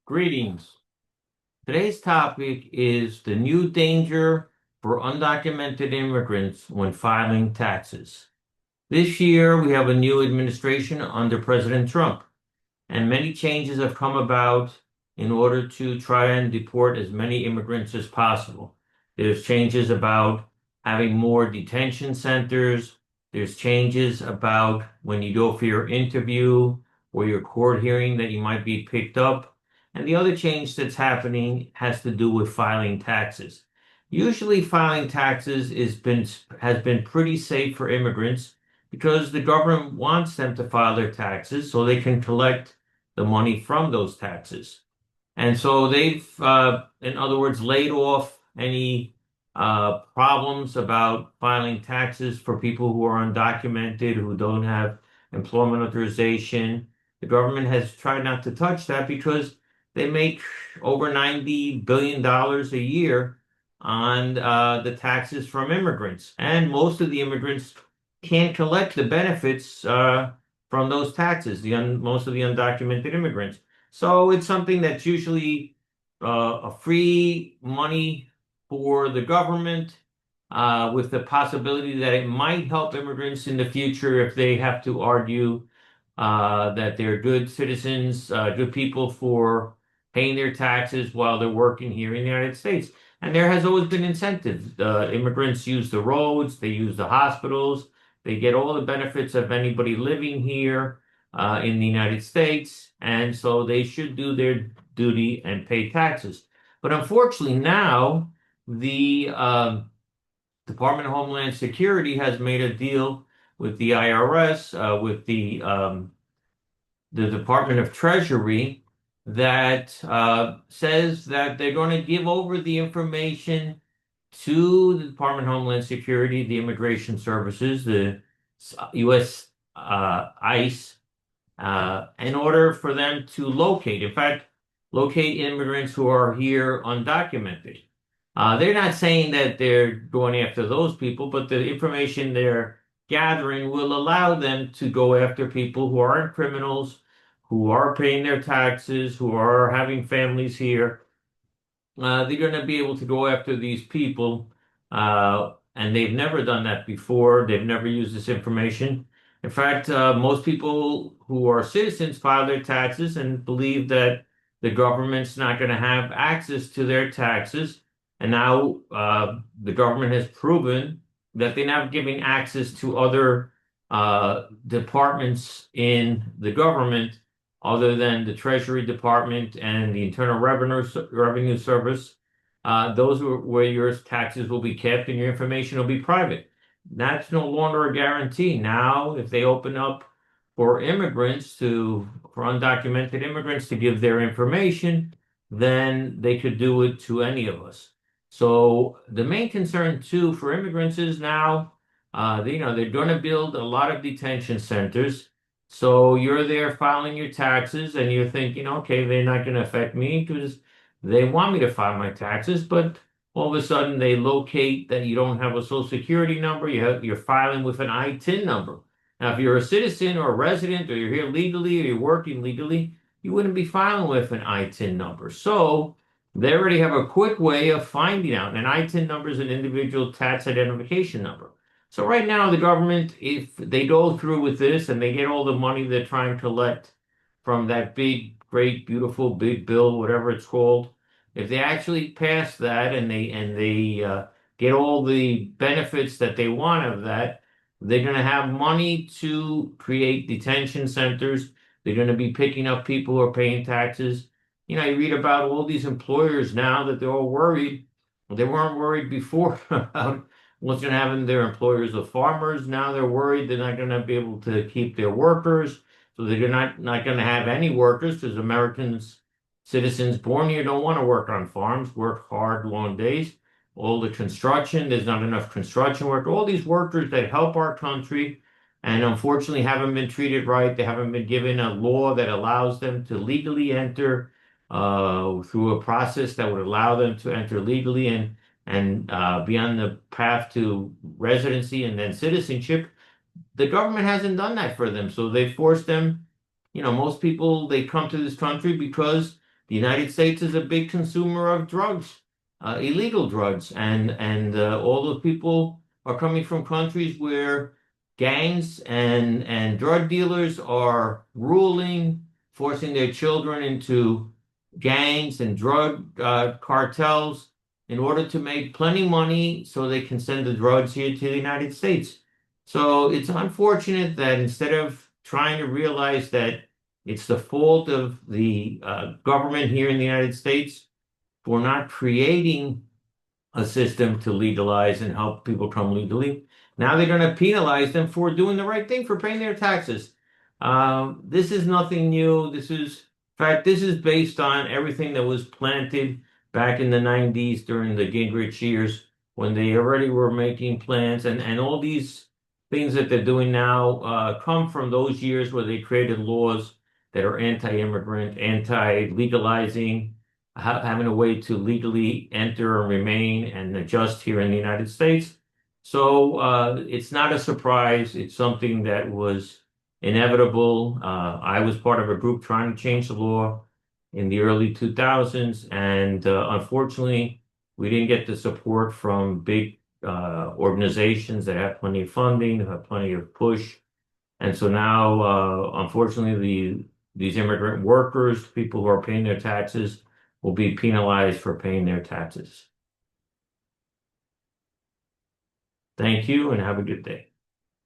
Greetings. Today's topic is the new danger for undocumented immigrants when filing taxes. This year, we have a new administration under President Trump, and many changes have come about in order to try and deport as many immigrants as possible. There's changes about having more detention centers. There's changes about when you go for your interview or your court hearing that you might be picked up. And the other change that's happening has to do with filing taxes. Usually filing taxes has been pretty safe for immigrants because the government wants them to file their taxes so they can collect the money from those taxes. And so they've, in other words, laid off any problems about filing taxes for people who are undocumented, who don't have employment authorization. The government has tried not to touch that because they make over $90 billion a year on the taxes from immigrants. And most of the immigrants can't collect the benefits from those taxes, most of the undocumented immigrants. So it's something that's usually a free money for the government, with the possibility that it might help immigrants in the future if they have to argue that they're good citizens, good people for paying their taxes while they're working here in the United States. And there has always been incentives. Immigrants use the roads, they use the hospitals, they get all the benefits of anybody living here in the United States, and so they should do their duty and pay taxes. But unfortunately, now the Department of Homeland Security has made a deal with the IRS, with the Department of Treasury, that says that they're going to give over the information to the Department of Homeland Security, the Immigration Services, the U.S. ICE, in order for them to locate, in fact, locate immigrants who are here undocumented. They're not saying that they're going after those people, but the information they're gathering will allow them to go after people who aren't criminals, who are paying their taxes, who are having families here. They're going to be able to go after these people, and they've never done that before. They've never used this information. In fact, most people who are citizens file their taxes and believe that the government's not going to have access to their taxes. And now the government has proven that they're not giving access to other departments in the government other than the Treasury Department and the Internal Revenue Service. Those are where your taxes will be kept and your information will be private. That's no longer a guarantee. Now, if they open up for undocumented immigrants to give their information, then they could do it to any of us. So the main concern too for immigrants is now, they're going to build a lot of detention centers. So you're there filing your taxes and you're thinking, okay, they're not going to affect me because they want me to file my taxes, but all of a sudden they locate that you don't have a social security number, you're filing with an ITIN number. Now, if you're a citizen or a resident or you're here legally or you're working legally, you wouldn't be filing with an ITIN number. So they already have a quick way of finding out. An ITIN number is an individual tax identification number. So right now, the government, if they go through with this and they get all the money they're trying to collect from that big, great, beautiful, big bill, whatever it's called, if they actually pass that and they get all the benefits that they want of that, they're going to have money to create detention centers. They're going to be picking up people who are paying taxes. You read about all these employers now that they're all worried. They weren't worried before about what's going to happen to their employers of farmers. Now they're worried they're not going to be able to keep their workers. So they're not going to have any workers because Americans, citizens born here, don't want to work on farms, work hard, long days. All the construction, there's not enough construction work. All these workers that help our country and unfortunately haven't been treated right. They haven't been given a law that allows them to legally enter through a process that would allow them to enter legally and be on the path to residency and then citizenship. The government hasn't done that for them, so they forced them. Most people, they come to this country because the United States is a big consumer of drugs, illegal drugs, and all those people are coming from countries where gangs and drug dealers are ruling, forcing their children into gangs and drug cartels in order to make plenty money so they can send the drugs here to the United States. So it's unfortunate that instead of trying to realize that it's the fault of the government here in the United States for not creating a system to legalize and help people come legally. Now they're going to penalize them for doing the right thing, for paying their taxes. This is nothing new. In fact, this is based on everything that was planted back in the 90s during the Gingrich years when they already were making plans. And all these things that they're doing now come from those years where they created laws that are anti-immigrant, anti-legalizing, having a way to legally enter and remain and adjust here in the United States. So it's not a surprise. It's something that was inevitable. I was part of a group trying to change the law in the early 2000s, and unfortunately, we didn't get the support from big organizations that have plenty of funding, that have plenty of push. And so now, unfortunately, these immigrant workers, people who are paying their taxes, will be penalized for paying their taxes. Thank you and have a good day.